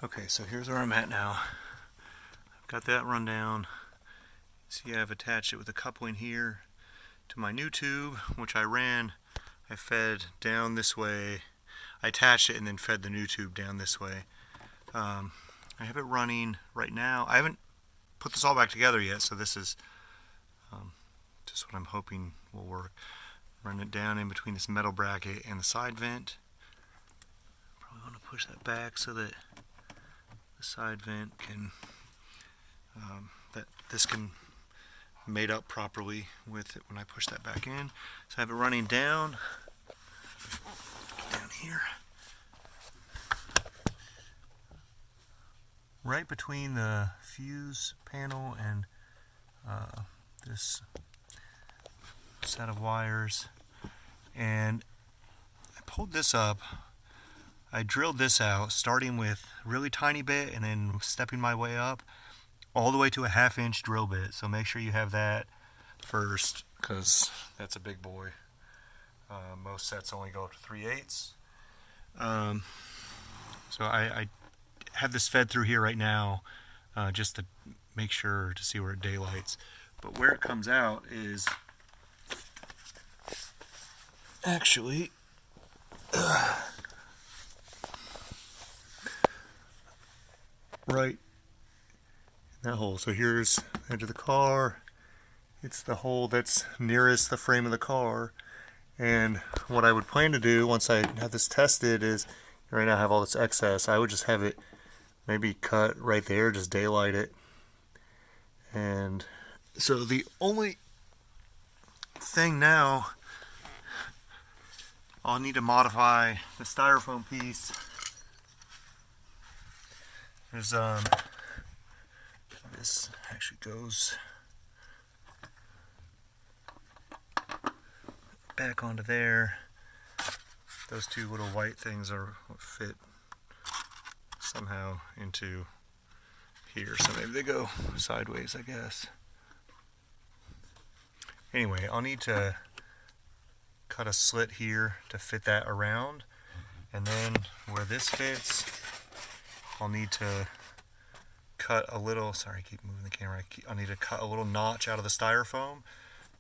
Okay, so here's where I'm at now. I've got that run down. See, I've attached it with a coupling here to my new tube, which I fed down this way. I attached it and then fed the new tube down this way. I have it running right now. I haven't put this all back together yet, so this is just what I'm hoping will work. Run it down in between this metal bracket and the side vent. Probably want to push that back so that the side vent can, that this can mate up properly with it when I push that back in. So I have it running down here, right between the fuse panel and this set of wires. And I pulled this up. I drilled this out, starting with a really tiny bit and then stepping my way up all the way to a 1/2 inch drill bit. So make sure you have that first, because that's a big boy. Most sets only go up to 3/8. So I have this fed through here right now, just to make sure to see where it daylights. But where it comes out is actually right in that hole. So here's the edge of the car. It's the hole that's nearest the frame of the car. And what I would plan to do once I have this tested is, right now I have all this excess, I would just have it maybe cut right there, just daylight it. And so the only thing now, I'll need to modify the styrofoam piece. There's this actually goes back onto there. Those two little white things are what fit somehow into here, so maybe they go sideways, I guess. Anyway, I'll need to cut a slit here to fit that around, and then where this fits, I'll need to cut a little, sorry I keep moving the camera, I'll need to cut a little notch out of the styrofoam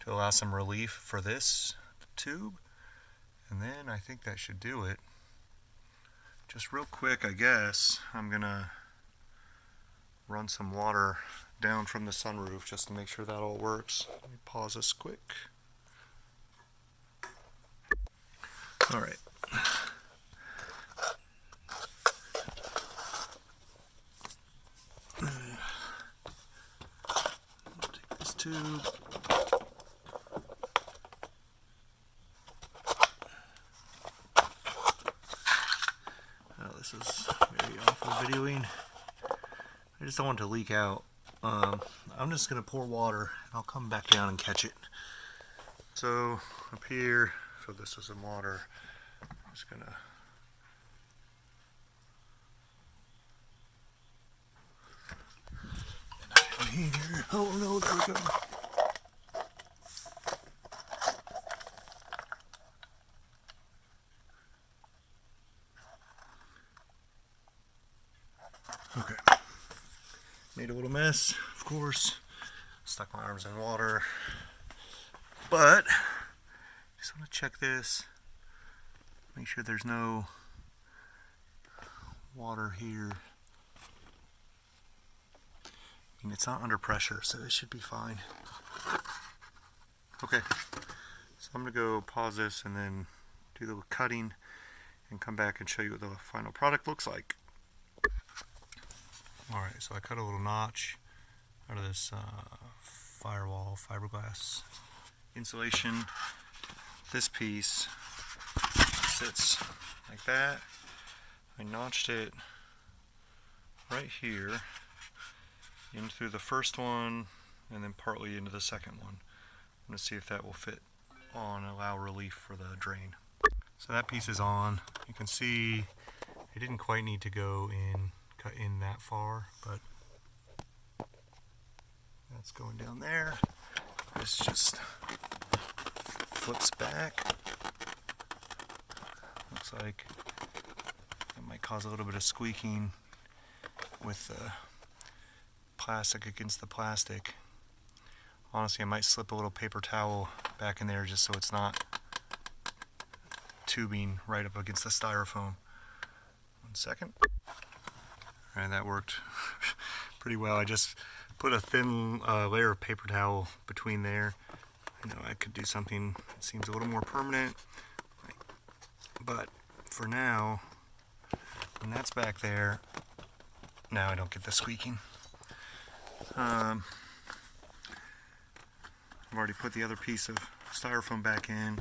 to allow some relief for this tube, and then I think that should do it. Just real quick, I guess I'm gonna run some water down from the sunroof just to make sure that all works. Let me pause this quick. Alright. Take this tube. This is very awful videoing. I just don't want it to leak out. I'm just going to pour water and I'll come back down and catch it. So up here, fill this with some water. I'm just going to down here. Oh no, there we go. Okay, made a little mess, of course, stuck my arms in water, but just want to check this, make sure there's no water here. I mean, it's not under pressure, so it should be fine. Okay, so I'm going to go pause this and then do the cutting and come back and show you what the final product looks like. Alright, so I cut a little notch out of this firewall fiberglass insulation. This piece sits like that. I notched it right here in through the first one and then partly into the second one. I'm going to see if that will fit on and allow relief for the drain. So that piece is on. You can see it didn't quite need to go in, cut in that far, but that's going down there. This just flips back. Looks like it might cause a little bit of squeaking with the plastic against the plastic. Honestly, I might slip a little paper towel back in there just so it's not tubing right up against the styrofoam. 1 second. Alright, that worked pretty well. I just put a thin layer of paper towel between there. I know I could do something that seems a little more permanent, but for now, when that's back there, now I don't get the squeaking. I've already put the other piece of styrofoam back in.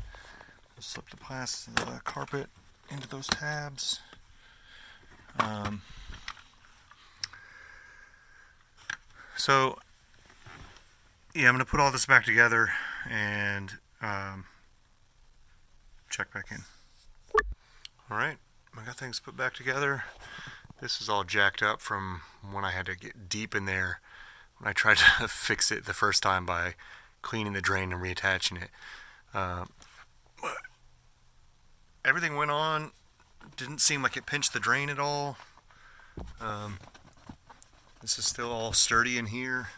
I'll slip the carpet into those tabs. So, yeah, I'm going to put all this back together and check back in. Alright, I got things put back together. This is all jacked up from when I had to get deep in there when I tried to fix it the first time by cleaning the drain and reattaching it. But everything went on. Didn't seem like it pinched the drain at all. This is still all sturdy in here.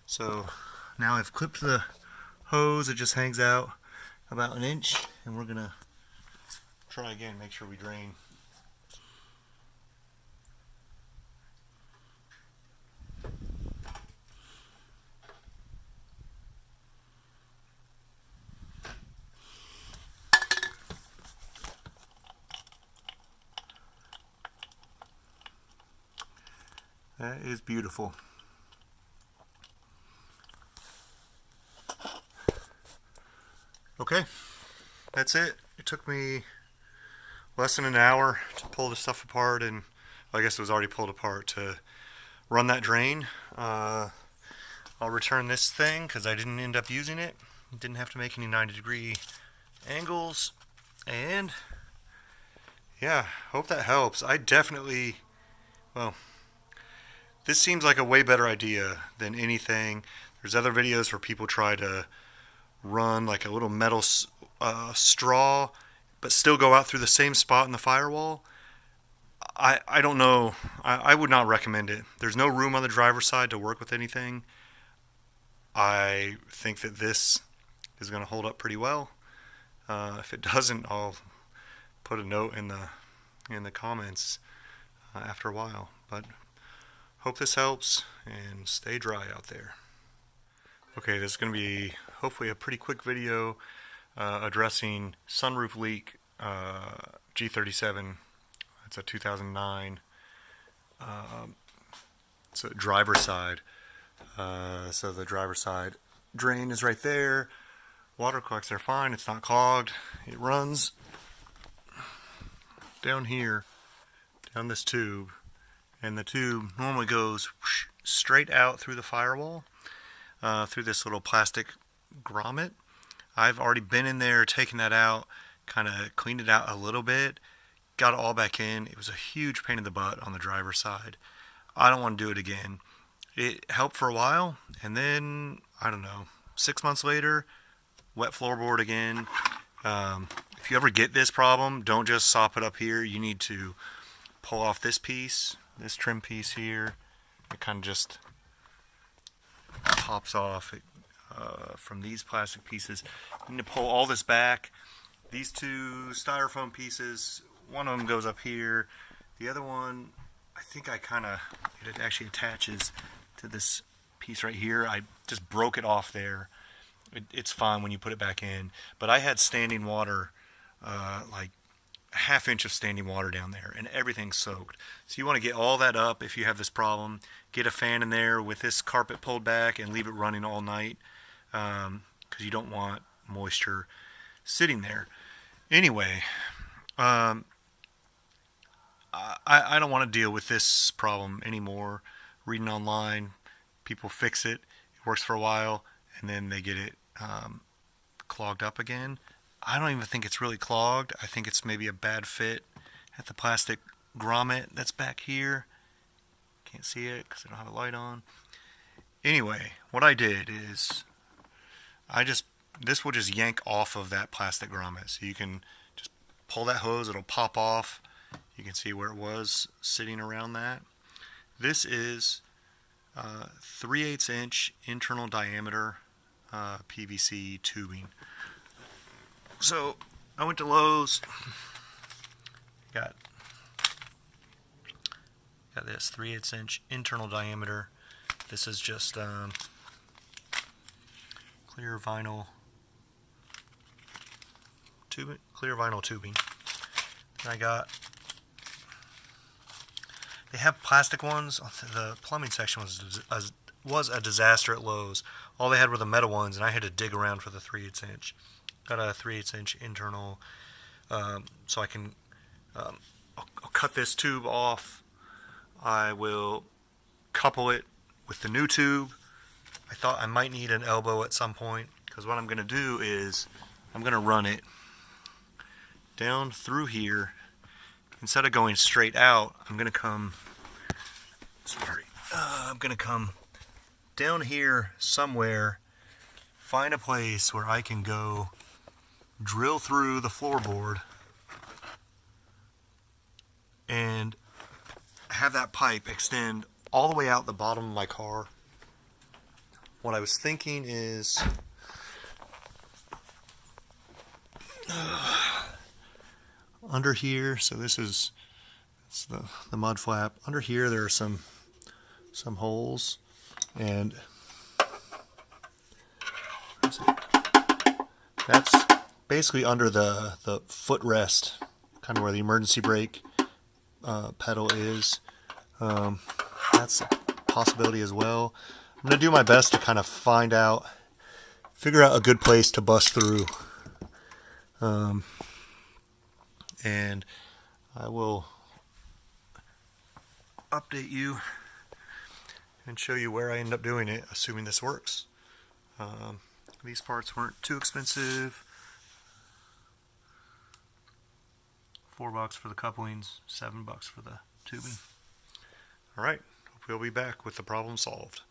So now I've clipped the hose. It just hangs out about 1 inch, and we're gonna try again, make sure we drain. That is beautiful. Okay, that's it. It took me less than an hour to pull the stuff apart, and well, I guess it was already pulled apart to run that drain. I'll return this thing because I didn't end up using it. Didn't have to make any 90-degree angles, and yeah, hope that helps. I definitely, well, this seems like a way better idea than anything. There's other videos where people try to run like a little metal straw but still go out through the same spot in the firewall. I don't know. I would not recommend it. There's no room on the driver's side to work with anything. I think that this is going to hold up pretty well. If it doesn't, I'll put a note in the comments after a while. But hope this helps, and stay dry out there. Okay, this is going to be hopefully a pretty quick video addressing sunroof leak G37. It's a 2009. It's a driver's side. So the driver's side drain is right there. Water collects there fine. It's not clogged. It runs down here, down this tube, and the tube normally goes straight out through the firewall, through this little plastic grommet. I've already been in there, taken that out, kind of cleaned it out a little bit, got it all back in. It was a huge pain in the butt on the driver's side. I don't want to do it again. It helped for a while, and then, I don't know, 6 months later, wet floorboard again. If you ever get this problem, don't just sop it up here. You need to pull off this piece, this trim piece here. It kind of just pops off from these plastic pieces. You need to pull all this back. These two styrofoam pieces, one of them goes up here. The other one, I think it actually attaches to this piece right here. I just broke it off there. It's fine when you put it back in. But I had standing water, like a ½ inch of standing water down there, and everything's soaked. So you want to get all that up if you have this problem. Get a fan in there with this carpet pulled back and leave it running all night, because you don't want moisture sitting there. Anyway, I don't want to deal with this problem anymore. Reading online, people fix it. It works for a while, and then they get it clogged up again. I don't even think it's really clogged. I think it's maybe a bad fit at the plastic grommet that's back here. Can't see it because I don't have a light on. Anyway, what I did is this will just yank off of that plastic grommet. So you can just pull that hose, it'll pop off. You can see where it was sitting around that. This is 3/8 inch internal diameter PVC tubing. So I went to Lowe's, got this 3/8 inch internal diameter. This is just clear vinyl tubing. And I got, they have plastic ones. The plumbing section was a disaster at Lowe's. All they had were the metal ones, and I had to dig around for the 3/8 inch. Got a 3/8 inch internal, so I can, I'll cut this tube off. I will couple it with the new tube. I thought I might need an elbow at some point, because what I'm going to do is I'm going to run it down through here. Instead of going straight out, I'm going to come down here somewhere, find a place where I can go drill through the floorboard and have that pipe extend all the way out the bottom of my car. What I was thinking is under here, so this is the mud flap. Under here there are some holes, and that's basically under the footrest, kind of where the emergency brake pedal is. That's a possibility as well. I'm going to do my best to kind of figure out a good place to bust through. And I will update you and show you where I end up doing it, assuming this works. These parts weren't too expensive. $4 for the couplings, $7 for the tubing. Alright, hope we'll be back with the problem solved.